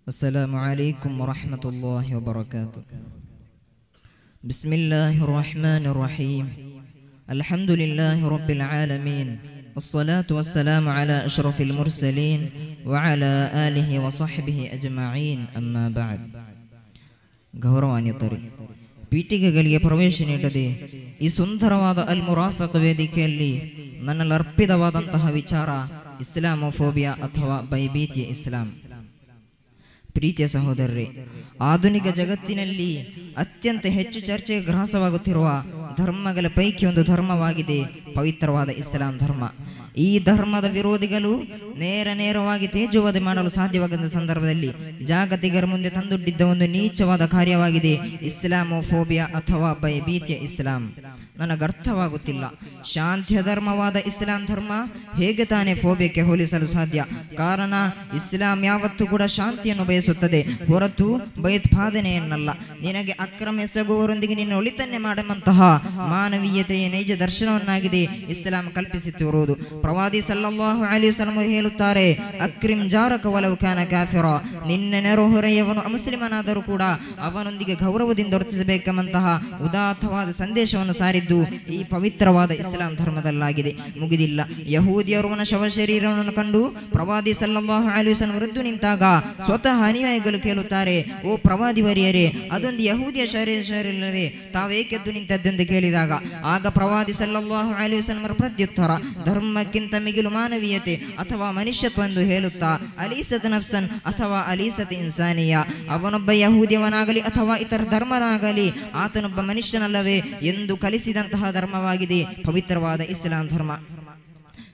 السلام عليكم ورحمة الله وبركاته. بسم الله الرحمن الرحيم. الحمد لله رب العالمين، والصلاة والسلام على أشرف المرسلين وعلى آله وصحبه أجمعين. أما بعد. ಗೌರವಾನ್ವಿತರೆ, ಪೀಠಿಕೆಗಳಿಗೆ ಪ್ರವೇಶ ನೀಡದೆ ಈ ಸುಂದರವಾದ ಅಲ್ ಮುರಾಫಿಕ್ ವೇದಿಕೆಯಲ್ಲಿ ನನ್ನಲ್ಲಿ ಅರ್ಪಿತವಾದಂತಹ ವಿಚಾರ ಇಸ್ಲಾಮೋಫೋಬಿಯಾ ಅಥವಾ ಭಯಭೀತಿಯ ಇಸ್ಲಾಂ. ಪ್ರೀತಿಯ ಸಹೋದರರೇ, ಆಧುನಿಕ ಜಗತ್ತಿನಲ್ಲಿ ಅತ್ಯಂತ ಹೆಚ್ಚು ಚರ್ಚೆಗೆ ಗ್ರಾಸವಾಗುತ್ತಿರುವ ಧರ್ಮಗಳ ಪೈಕಿ ಒಂದು ಧರ್ಮವಾಗಿದೆ ಪವಿತ್ರವಾದ ಇಸ್ಲಾಂ ಧರ್ಮ. ಈ ಧರ್ಮದ ವಿರೋಧಿಗಳು ನೇರವಾಗಿ ತೇಜೋವಧೆ ಮಾಡಲು ಸಾಧ್ಯವಾಗದ ಸಂದರ್ಭದಲ್ಲಿ ಜಾಗತಿಕರ ಮುಂದೆ ತಂದೊಡ್ಡಿದ್ದ ಒಂದು ನೀಚವಾದ ಕಾರ್ಯವಾಗಿದೆ ಇಸ್ಲಾಮೋಫೋಬಿಯಾ ಅಥವಾ ಭಯಭೀತಿಯ ಇಸ್ಲಾಂ. ನನಗೆ ಅರ್ಥವಾಗುತ್ತಿಲ್ಲ, ಶಾಂತಿಯ ಧರ್ಮವಾದ ಇಸ್ಲಾಂ ಧರ್ಮ ಹೇಗೆ ತಾನೇ ಫೋಬಿಯಾಕ್ಕೆ ಹೋಲಿಸಲು ಸಾಧ್ಯ? ಕಾರಣ ಇಸ್ಲಾಂ ಯಾವತ್ತೂ ಕೂಡ ಶಾಂತಿಯನ್ನು ಬಯಸುತ್ತದೆ ಹೊರತು ಭಯೋತ್ಪಾದನೆಯನ್ನಲ್ಲ. ನಿನಗೆ ಅಕ್ರಮ ಎಸಗುವವರೊಂದಿಗೆ ನಿನ್ನ ಒಳಿತನ್ನೇ ಮಾಡುವಂತಹ ಮಾನವೀಯತೆಯ ನೈಜ ದರ್ಶನವನ್ನಾಗಿದೆ ಇಸ್ಲಾಂ ಕಲ್ಪಿಸುತ್ತಿರುವುದು. ಪ್ರವಾದಿ ಸಲ್ಲಲ್ಲಾಹು ಅಲೈಹಿ ವಸಲ್ಲಂ ಹೇಳುತ್ತಾರೆ, ಅಕ್ರಿಮ್ ಜಾರಕ ವಲೌ ಕಾನ ಕಾಫಿರ, ನಿನ್ನ ನೆರೆಹೊರೆಯವನು ಅಮುಸ್ಲಿಮನಾದರೂ ಕೂಡ ಅವನೊಂದಿಗೆ ಗೌರವದಿಂದ ವರ್ತಿಸಬೇಕೆಂಬಂತಹ ಉದಾತ್ತವಾದ ಸಂದೇಶವನ್ನು ಸಾರಿದ್ದು ಈ ಪವಿತ್ರವಾದ ಇಸ್ಲಾಂ ಧರ್ಮದಲ್ಲಾಗಿದೆ. ಮುಗಿದಿಲ್ಲ, ಯಹೂದಿಯರವನ ಶವ ಶರೀರವನ್ನು ಕಂಡು ಪ್ರವಾದಿ ಸಲ್ಲಲ್ಲಾಹು ಅಲೈಹಿ ವಸಲ್ಲಂ ವಿರುದ್ಧ ನಿಂತಾಗ ಸ್ವತಃ ಅನುಯಾಯಿಗಳು ಕೇಳುತ್ತಾರೆ, ಓ ಪ್ರವಾದಿ ವರಿಯರೇ, ಅದೊಂದು ಯಹೂದಿಯ ಶರೀರವೇ, ತಾವೇಕೆದ್ದು ನಿಂತದ್ದೆಂದು ಕೇಳಿದಾಗ ಆಗ ಪ್ರವಾದಿ ಸಲ್ಲಲ್ಲಾಹು ಅಲೈಹಿ ವಸಲ್ಲಂ ಪ್ರತ್ಯುತ್ತರ, ಧರ್ಮಕ್ಕಿಂತ ಮಿಗಿಲು ಮಾನವೀಯತೆ ಅಥವಾ ಮನುಷ್ಯತ್ವ ಎಂದು ಹೇಳುತ್ತಾ ಅಲೀಸತ್ ನಫ್ಸನ್ ಅಥವಾ ಅಲೀಸತ್ ಇನ್ಸಾನಿಯಾ, ಅವನೊಬ್ಬ ಯಹೂದಿಯವನಾಗಲಿ ಅಥವಾ ಇತರ ಧರ್ಮನಾಗಲಿ ಆತನೊಬ್ಬ ಮನುಷ್ಯನಲ್ಲವೇ ಎಂದು ಕಲಿಸಿದಂತಹ ಧರ್ಮವಾಗಿದೆ ಪವಿತ್ರವಾದ ಇಸ್ಲಾಂ ಧರ್ಮ.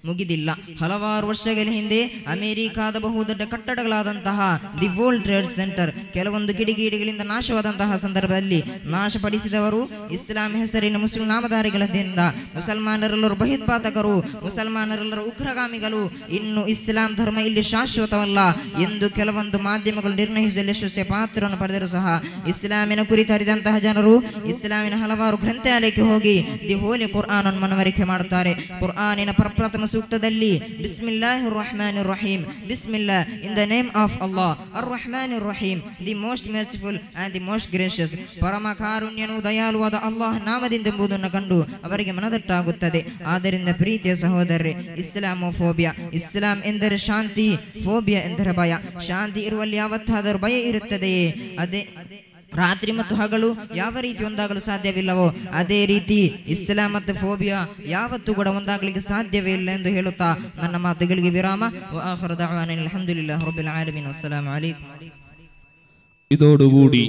ಮುಗಿದಿಲ್ಲ, ಹಲವಾರು ವರ್ಷಗಳ ಹಿಂದೆ ಅಮೆರಿಕಾದ ಬಹುದೊಡ್ಡ ಕಟ್ಟಡಗಳಾದಂತಹ ದಿ ವರ್ಲ್ಡ್ ಟ್ರೇಡ್ ಸೆಂಟರ್ ಕೆಲವೊಂದು ಕಿಡಿಗೇಡಿಗಳಿಂದ ನಾಶವಾದಂತಹ ಸಂದರ್ಭದಲ್ಲಿ ನಾಶಪಡಿಸಿದವರು ಇಸ್ಲಾಂ ಹೆಸರಿನ ಮುಸ್ಲಿಂ ನಾಮಧಾರಿಗಳಿಂದ ಮುಸಲ್ಮಾನರೆಲ್ಲರೂ ಭಯೋತ್ಪಾದಕರು, ಮುಸಲ್ಮಾನರೆಲ್ಲರೂ ಉಗ್ರಗಾಮಿಗಳು, ಇನ್ನು ಇಸ್ಲಾಂ ಧರ್ಮ ಇಲ್ಲಿ ಶಾಶ್ವತವಲ್ಲ ಎಂದು ಕೆಲವೊಂದು ಮಾಧ್ಯಮಗಳು ನಿರ್ಣಯಿಸುವಲ್ಲಿ ಯಶಸ್ವಿಯ ಪಾತ್ರವನ್ನು ಪಡೆದರೂ ಸಹ ಇಸ್ಲಾಮಿನ ಕುರಿತು ಅರಿದಂತಹ ಜನರು ಇಸ್ಲಾಮಿನ ಹಲವಾರು ಗ್ರಂಥಾಲಯಕ್ಕೆ ಹೋಗಿ ದಿ ಹೋಲಿ ಕುರ್ಆನ್ ಅನ್ನು ಮನವರಿಕೆ ಮಾಡುತ್ತಾರೆ. ಕುರ್ಆನಿನ ಪ್ರಪ್ರಥಮ ಸೂಕ್ತದಲ್ಲಿ ಬಿಸ್ಮಿಲ್ಲಾಹಿರ್ ರಹ್ಮಾನಿರ್ ರಹೀಮ್, ಬಿಸ್ಮಿಲ್ಲಾ, in the name of Allah, ಅರ್ ರಹ್ಮಾನಿರ್ ರಹೀಮ್, the most merciful and the most gracious, ಪರಮ ಕಾರುಣ್ಯನು ದಯಾಳುವಾದ ಅಲ್ಲಾಹ್ ನಾಮದಿಂದ ಎಂಬುದನ್ನು ಕಂಡು ಅವರಿಗೆ ಮನದಟ್ಟಾಗುತ್ತದೆ. ಆದ್ದರಿಂದ ಪ್ರೀತಿಯ ಸಹೋದರರೇ, ಇಸ್ಲಾಮೋಫೋಬಿಯಾ, ಇಸ್ಲಾಂ ಎಂದರೆ ಶಾಂತಿ, ಫೋಬಿಯಾ ಎಂದರೆ ಭಯ. ಶಾಂತಿ ಇರುವಲ್ಲಿ ಯಾವತ್ತಾದರೂ ಭಯ ಇರುತ್ತದೆಯೇ? ಅದೇ ರಾತ್ರಿ ಮತ್ತು ಹಗಲು ಯಾವ ರೀತಿ ಒಂದಾಗಲು ಸಾಧ್ಯವಿಲ್ಲವೋ ಅದೇ ರೀತಿ ಇಸ್ಲಾಂ ಮತ್ತು ಫೋಬಿಯಾ ಯಾವತ್ತೂ ಕೂಡ ಒಂದಾಗಲಿಕ್ಕೆ ಸಾಧ್ಯವೇ ಇಲ್ಲ ಎಂದು ಹೇಳುತ್ತಾ ನನ್ನ ಮಾತುಗಳಿಗೆ ವಿರಾಮ. ವಆಖಿರು ದಅವಾನಾ ಅಲ್ಹಮ್ದುಲಿಲ್ಲಾಹಿ ರಬ್ಬಿಲ್ ಆಲಮೀನ್. ಅಸ್ಸಲಾಮು ಅಲೈಕುಂ. ಇದೋಡುಗೂಡಿ